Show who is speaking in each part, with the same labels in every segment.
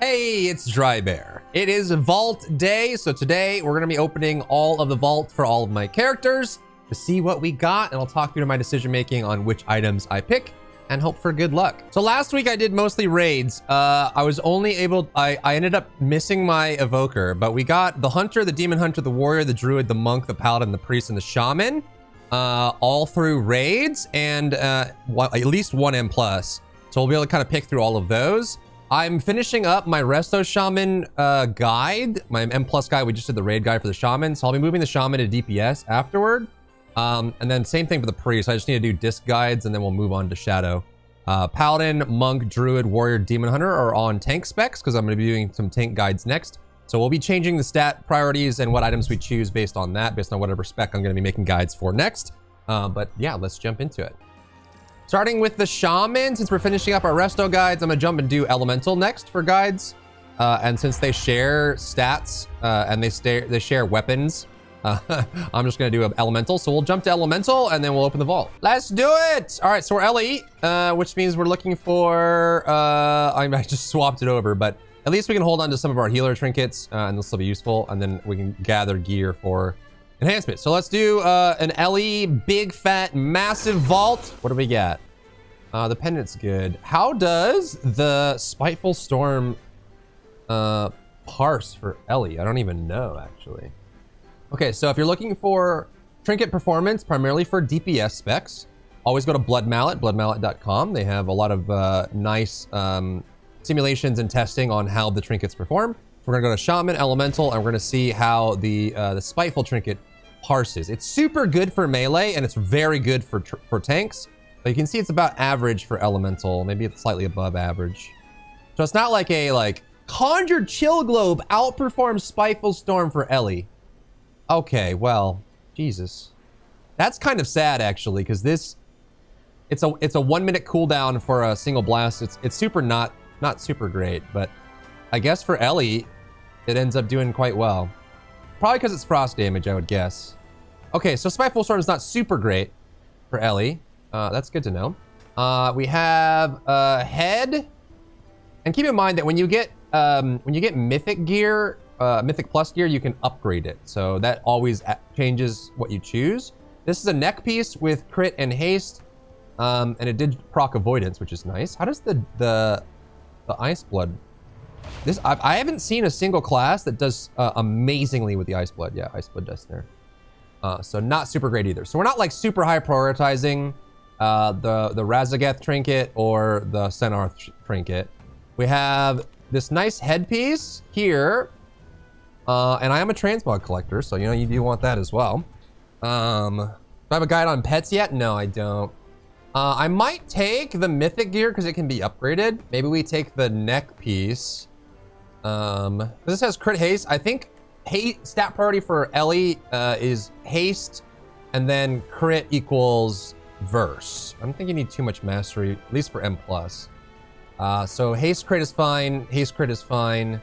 Speaker 1: Hey, it's Drybear. It is Vault Day, so today we're going to be opening all of the vault for all of my characters to see what we got, and I'll talk through my decision making on which items I pick and hope for good luck. So last week I did mostly raids. I ended up missing my evoker, but we got the hunter, the demon hunter, the warrior, the druid, the monk, the paladin, the priest, and the shaman all through raids, and at least one M+. So we'll be able to kind of pick through all of those. I'm finishing up my Resto Shaman guide, my M+ guide. We just did the raid guide for the Shaman, so I'll be moving the Shaman to DPS afterward. And then same thing for the Priest. I just need to do disc guides, and then we'll move on to Shadow. Paladin, Monk, Druid, Warrior, Demon Hunter are on tank specs, because I'm going to be doing some tank guides next. So we'll be changing the stat priorities and what items we choose based on that, based on whatever spec I'm going to be making guides for next. But yeah, let's jump into it. Starting with the Shaman, since we're finishing up our Resto guides, I'm going to jump and do Elemental next for guides. And since they share stats and they share weapons, I'm just going to do Elemental. So we'll jump to Elemental and then we'll open the vault. Let's do it! All right, so we're LE, which means we're looking for... I just swapped it over, but at least we can hold on to some of our healer trinkets and this will be useful. And then we can gather gear for enhancement. So let's do an LE big fat massive vault. What do we got? The pendant's good. How does the Spiteful Storm parse for LE? I don't even know, actually. Okay, so if you're looking for trinket performance, primarily for DPS specs, always go to Blood Mallet, bloodmallet.com. They have a lot of nice simulations and testing on how the trinkets perform. We're gonna go to Shaman, Elemental, and we're gonna see how the Spiteful trinket parses. It's super good for melee, and it's very good for tanks. But you can see it's about average for Elemental. Maybe it's slightly above average. So it's not like a Conjured Chill Globe outperforms Spiteful Storm for Ellie. Okay, well, Jesus. That's kind of sad, actually, because it's a 1 minute cooldown for a single blast. It's super not super great, but I guess for Ellie, it ends up doing quite well. Probably because it's frost damage, I would guess. Okay, so Spiteful Storm is not super great for Ellie. That's good to know. We have head, and keep in mind that when you get mythic gear, mythic plus gear, you can upgrade it. So that always changes what you choose. This is a neck piece with crit and haste, and it did proc avoidance, which is nice. How does the ice blood? I haven't seen a single class that does amazingly with the ice blood. Yeah, ice blood does there. So not super great either. So we're not super high prioritizing the Razageth trinket or the Senarth trinket. We have this nice headpiece here, and I am a transmog collector, so you do want that as well. Do I have a guide on pets yet? No, I don't. I might take the mythic gear because it can be upgraded. Maybe we take the neck piece. This has crit haste. I think stat priority for Ellie is haste, and then crit equals verse. I don't think you need too much mastery, at least for M+. So haste crit is fine. Haste crit is fine.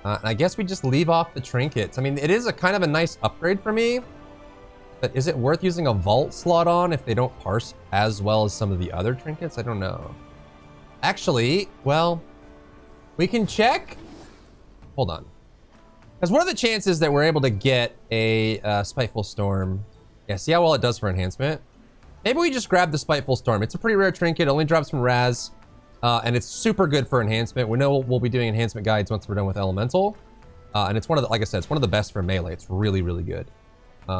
Speaker 1: And I guess we just leave off the trinkets. I mean, it is a kind of a nice upgrade for me, but is it worth using a vault slot on if they don't parse as well as some of the other trinkets? I don't know. Actually, well, we can check. Hold on. Because what are the chances that we're able to get a Spiteful Storm? Yeah, see how well it does for enhancement? Maybe we just grab the Spiteful Storm. It's a pretty rare trinket. It only drops from Raz. And it's super good for enhancement. We know we'll be doing enhancement guides once we're done with Elemental. And it's one of the, like I said, it's one of the best for melee. It's really, really good.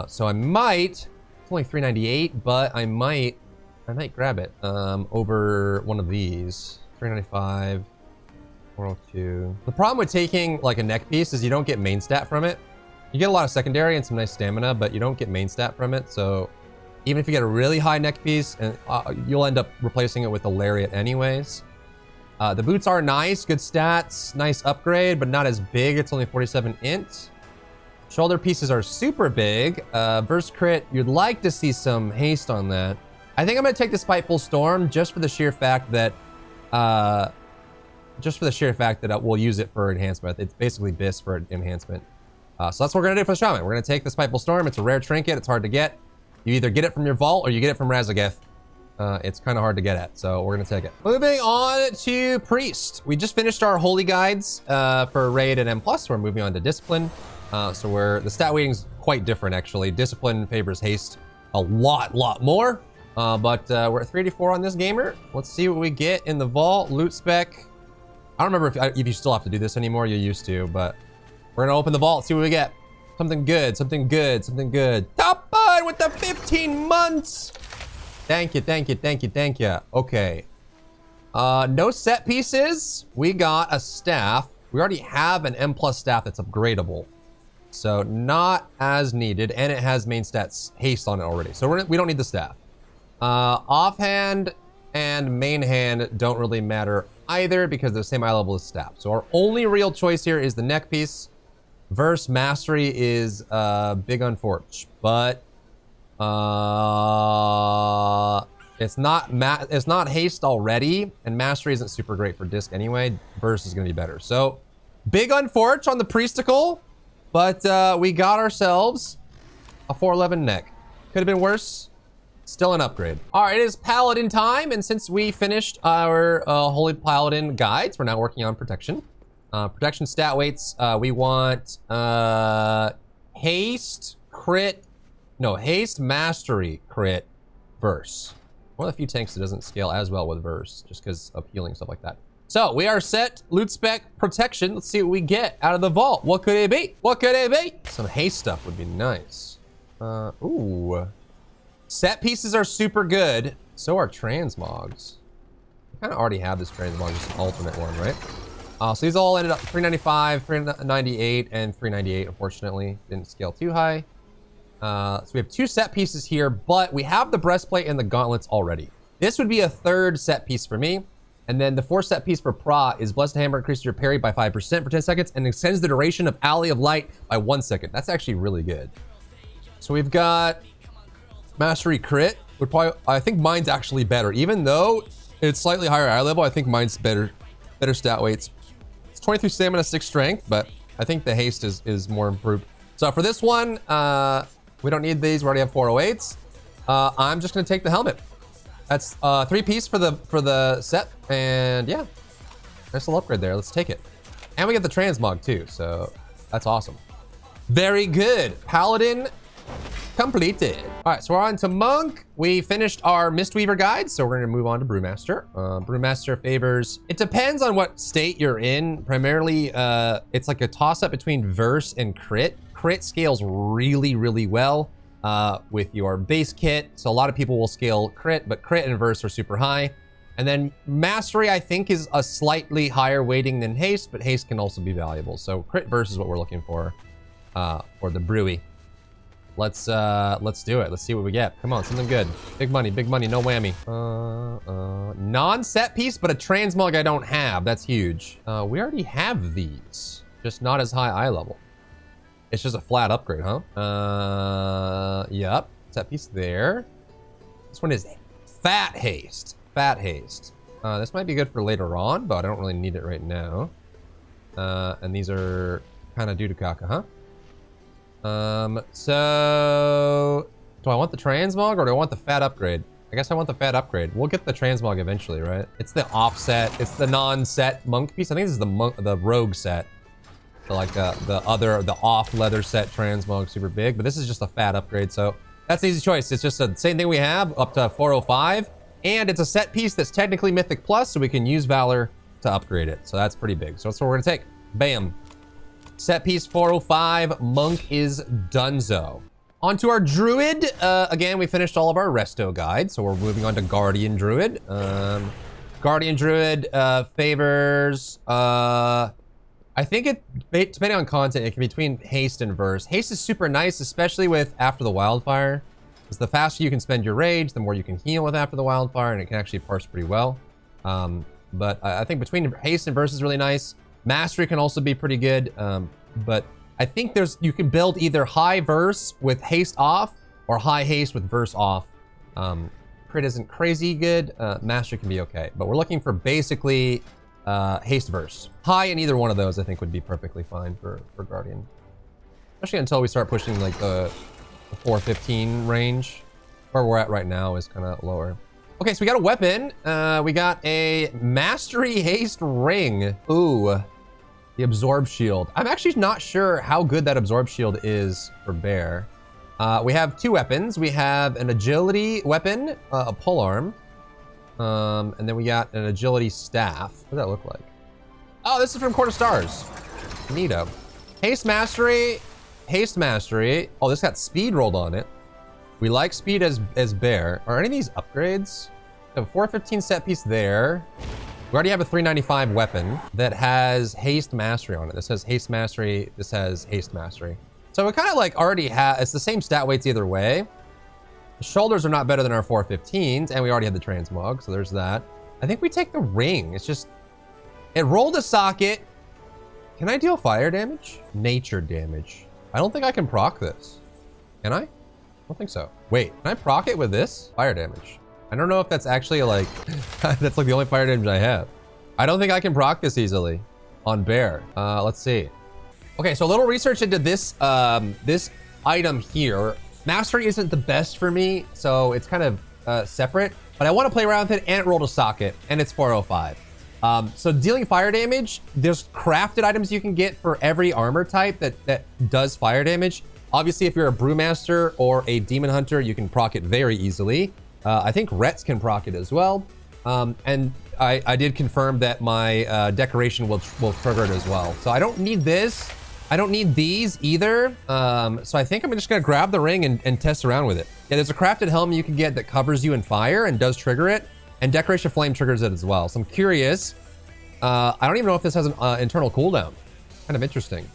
Speaker 1: So I might, it's only $398, but I might grab it over one of these. $395. 402. The problem with taking a neck piece is you don't get main stat from it. You get a lot of secondary and some nice stamina, but you don't get main stat from it. So even if you get a really high neck piece, and you'll end up replacing it with a lariat anyways. The boots are nice, good stats, nice upgrade, but not as big. It's only 47 int. Shoulder pieces are super big. Verse crit, you'd like to see some haste on that. I think I'm gonna take the Spiteful Storm just for the sheer fact that we'll use it for enhancement. It's basically BIS for enhancement. So that's what we're gonna do for the Shaman. We're gonna take the Spiteful Storm. It's a rare trinket. It's hard to get. You either get it from your vault or you get it from Razageth. it's kind of hard to get at, so we're gonna take it. Moving on to Priest. We just finished our holy guides for Raid and M+. We're moving on to Discipline. So the stat weighting's quite different, actually. Discipline favors haste a lot more. But we're at 384 on this gamer. Let's see what we get in the vault. Loot spec. I don't remember if you still have to do this anymore. You used to, but we're gonna open the vault, see what we get. Something good, something good, something good. Top bud with the 15 months. Thank you, thank you, thank you, thank you. Okay. No set pieces. We got a staff. We already have an M+ staff that's upgradable. So not as needed, and it has main stats haste on it already. So we don't need the staff. Offhand and main hand don't really matter either because they're the same eye level as staff. So our only real choice here is the neck piece. Verse mastery is big unfortunate, but it's not haste already, and mastery isn't super great for disc anyway. Verse is gonna be better. So big unfortunate on the priesticle, but we got ourselves a 411 neck. Could have been worse. Still an upgrade. All right, it is Paladin time, and since we finished our Holy Paladin guides, we're now working on protection. Protection stat weights, we want haste, crit, no, haste, mastery, crit, verse. One of the few tanks that doesn't scale as well with verse, just because of healing, stuff like that. So we are set, loot spec, protection. Let's see what we get out of the vault. What could it be? What could it be? Some haste stuff would be nice. Ooh. Set pieces are super good. So are transmogs. I kind of already have this transmog, just an alternate one, right? So these all ended up 395, 398, and 398, unfortunately. Didn't scale too high. So we have 2 set pieces here, but we have the breastplate and the gauntlets already. This would be a 3rd set piece for me. And then the 4th set piece for Pra is Blessed Hammer increases your parry by 5% for 10 seconds and extends the duration of Alley of Light by 1 second. That's actually really good. So we've got Mastery crit. Would probably, I think mine's actually better. Even though it's slightly higher eye level, I think mine's better stat weights. It's 23 stamina, 6 strength, but I think the haste is more improved. So for this one, we don't need these. We already have 408s. I'm just gonna take the helmet. That's 3-piece for the set, and yeah, nice little upgrade there. Let's take it. And we get the transmog too, so that's awesome. Very good. Paladin completed. All right, so we're on to Monk. We finished our Mistweaver guide, so we're gonna move on to Brewmaster. Brewmaster favors, it depends on what state you're in. Primarily, it's like a toss-up between verse and crit. Crit scales really, really well with your base kit. So a lot of people will scale crit, but crit and verse are super high. And then mastery, I think, is a slightly higher weighting than haste, but haste can also be valuable. So crit verse is what we're looking for the brewy. Let's do it. Let's see what we get. Come on, something good. Big money, no whammy. Non-set piece, but a transmog I don't have. That's huge. We already have these, just not as high eye level. It's just a flat upgrade, huh? Yep. Set piece there. This one is fat haste. Fat haste. This might be good for later on, but I don't really need it right now. And these are kind of doo-doo-caca, huh? So do I want the transmog or do I want the fat upgrade? I guess I want the fat upgrade. We'll get the transmog eventually, right? It's the offset. It's the non-set monk piece. I think this is the rogue set. So like the off leather set transmog, super big, but this is just a fat upgrade. So that's an easy choice. It's just the same thing we have up to 405, and it's a set piece that's technically Mythic Plus, so we can use Valor to upgrade it. So that's pretty big. So that's what we're gonna take. Bam. Set piece 405, Monk is donezo. Onto our Druid. Again, we finished all of our Resto guides, so we're moving on to Guardian Druid. Guardian Druid favors, I think depending on content, it can be between haste and verse. Haste is super nice, especially with After the Wildfire, because the faster you can spend your rage, the more you can heal with After the Wildfire, and it can actually parse pretty well. But I think between haste and verse is really nice. Mastery can also be pretty good, but I think you can build either high verse with haste off or high haste with verse off. Crit isn't crazy good. Mastery can be okay, but we're looking for basically haste verse. High in either one of those I think would be perfectly fine for Guardian. Especially until we start pushing like the 415 range. Where we're at right now is kind of lower. Okay, so we got a weapon. We got a Mastery Haste Ring. Ooh, the Absorb Shield. I'm actually not sure how good that Absorb Shield is for Bear. We have two weapons. We have an Agility weapon, a Polearm. And then we got an Agility Staff. What does that look like? Oh, this is from Court of Stars. Neato. Haste Mastery. Haste Mastery. Oh, this got Speed rolled on it. We like Speed as Bear. Are any of these upgrades? We have a 415 set piece there. We already have a 395 weapon that has Haste Mastery on it. This has Haste Mastery. This has Haste Mastery. So we kind of like already have, it's the same stat weights either way. The shoulders are not better than our 415s, and we already had the transmog, so there's that. I think we take the ring. It's just, it rolled a socket. Can I deal fire damage? Nature damage. I don't think I can proc this. Can I? I don't think so. Wait, can I proc it with this? Fire damage. I don't know if that's actually like, that's like the only fire damage I have. I don't think I can proc this easily on Bear. Let's see. Okay, so a little research into this, this item here. Mastery isn't the best for me, so it's kind of separate, but I want to play around with it, and it rolled a socket, and it's 405. So dealing fire damage, there's crafted items you can get for every armor type that does fire damage. Obviously, if you're a Brewmaster or a Demon Hunter, you can proc it very easily. I think Rets can proc it as well. And I did confirm that my decoration will trigger it as well. So I don't need this. I don't need these either. So I think I'm just gonna grab the ring and test around with it. Yeah, there's a crafted helmet you can get that covers you in fire and does trigger it. And Decoration Flame triggers it as well. So I'm curious. I don't even know if this has an internal cooldown. Kind of interesting.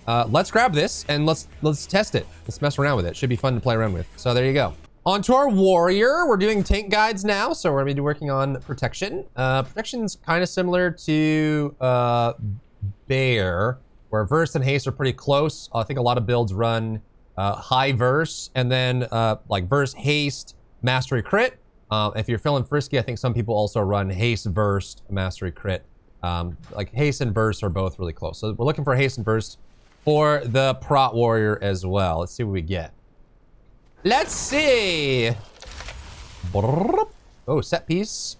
Speaker 1: Let's grab this and let's test it. Let's mess around with it. Should be fun to play around with. So there you go. On to our warrior. We're doing tank guides now, so we're gonna be working on protection. Protection's kind of similar to Bear, where verse and haste are pretty close. I think a lot of builds run high verse and then like verse haste mastery crit. If you're feeling frisky, I think some people also run haste verse mastery crit. Like haste and verse are both really close. So we're looking for haste and verse for the prot warrior as well. Let's see what we get. Let's see. Oh, set piece.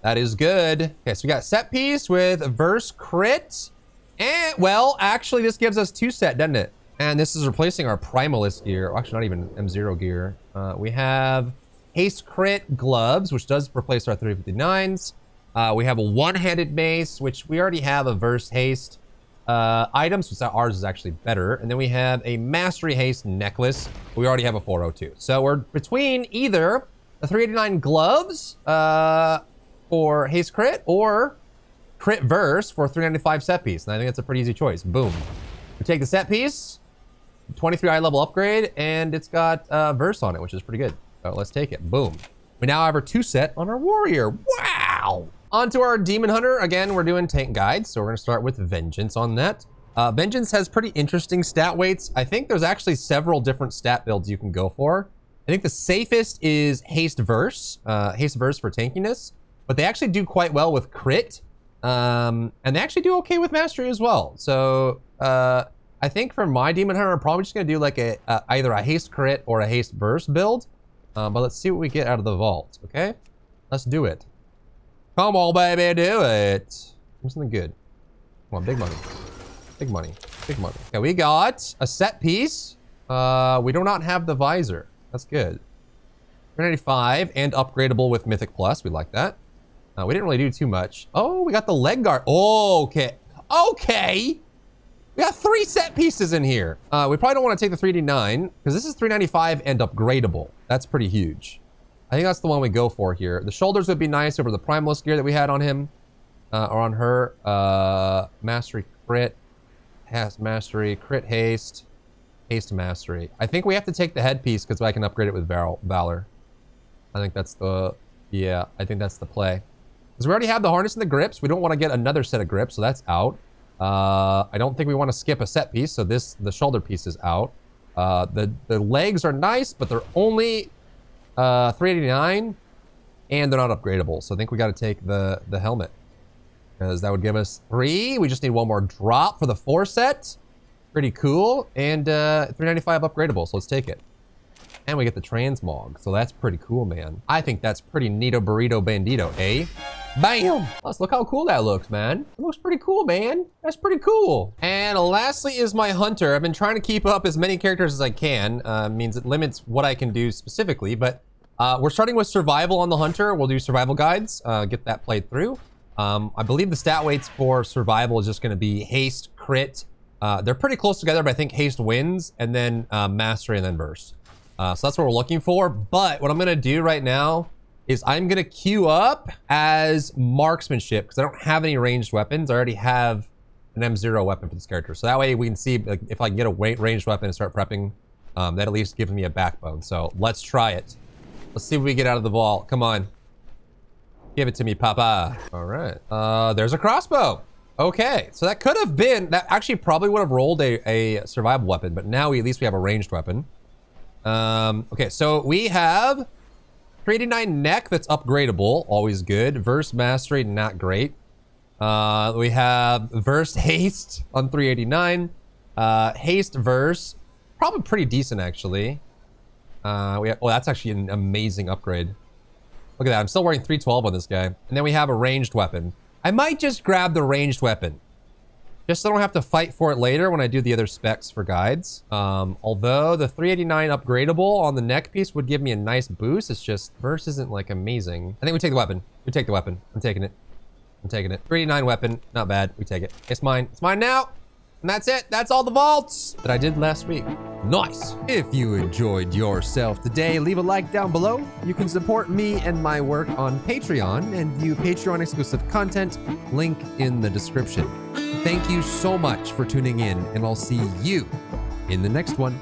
Speaker 1: That is good. Okay, so we got set piece with verse crit. And, well, actually, this gives us 2 set, doesn't it? And this is replacing our Primalist gear. Well, actually, not even M0 gear. We have haste crit gloves, which does replace our 359s. We have a one-handed mace, which we already have a verse haste items, so ours is actually better. And then we have a mastery haste necklace. We already have a 402. So we're between either the 389 gloves for haste crit or crit verse for 395 set piece. And I think that's a pretty easy choice. Boom. We take the set piece, 23 eye level upgrade, and it's got verse on it, which is pretty good. So let's take it. Boom. We now have our 2 set on our warrior. Wow. On to our demon hunter. Again, we're doing tank guides, so we're going to start with Vengeance on that. Vengeance has pretty interesting stat weights. I think there's actually several different stat builds you can go for. I think the safest is haste verse for tankiness, but they actually do quite well with crit. And they actually do okay with mastery as well. So I think for my demon hunter, I'm probably just going to do like either a haste crit or a haste verse build. But let's see what we get out of the vault. Okay, let's do it. Come on, baby, do it. Do something good. Come on, big money. Big money. Big money. Okay, we got a set piece. We do not have the visor. That's good. 395 and upgradable with Mythic Plus. We like that. We didn't really do too much. Oh, we got the leg guard. Oh, okay. Okay. We got 3 set pieces in here. We probably don't want to take the 3D9 because this is 395 and upgradable. That's pretty huge. I think that's the one we go for here. The shoulders would be nice over the Primalist gear that we had on him. Or on her. Mastery crit. Mastery. Crit haste. Haste mastery. I think we have to take the headpiece because I can upgrade it with Valor. I think that's the... Yeah, I think that's the play. Because we already have the harness and the grips. We don't want to get another set of grips, so that's out. I don't think we want to skip a set piece, so the shoulder piece is out. The legs are nice, but they're only 389, and they're not upgradable. So I think we got to take the helmet, because that would give us 3. We just need 1 more drop for the 4 set. Pretty cool, and 395 upgradable. So let's take it. And we get the transmog, so that's pretty cool, man. I think that's pretty neato burrito bandito, eh? Bam! Let's look how cool that looks, man. It looks pretty cool, man. That's pretty cool. And lastly is my hunter. I've been trying to keep up as many characters as I can. Means it limits what I can do specifically, but we're starting with survival on the hunter. We'll do survival guides, get that played through. I believe the stat weights for survival is just gonna be haste, crit. They're pretty close together, but I think haste wins, and then mastery, and then burst. So that's what we're looking for. But what I'm gonna do right now is I'm gonna queue up as marksmanship because I don't have any ranged weapons. I already have an M0 weapon for this character. So that way we can see like, if I can get a ranged weapon and start prepping, that at least gives me a backbone. So let's try it. Let's see what we get out of the vault. Come on. Give it to me, Papa. All right. There's a crossbow. Okay, so that could have been, that actually probably would have rolled a survival weapon, but now at least we have a ranged weapon. Okay, so we have 389 neck that's upgradable, always good. Verse mastery, not great. We have verse haste on 389. Haste verse, probably pretty decent actually. Oh, that's actually an amazing upgrade. Look at that, I'm still wearing 312 on this guy. And then we have a ranged weapon. I might just grab the ranged weapon, just so I don't have to fight for it later when I do the other specs for guides. Although the 389 upgradable on the neck piece would give me a nice boost. It's just verse isn't like amazing. I think we take the weapon. We take the weapon. I'm taking it. I'm taking it. 389 weapon, not bad. We take it. It's mine. It's mine now. And that's it. That's all the vaults that I did last week. Nice. If you enjoyed yourself today, leave a like down below. You can support me and my work on Patreon and view Patreon exclusive content. Link in the description. Thank you so much for tuning in, and I'll see you in the next one.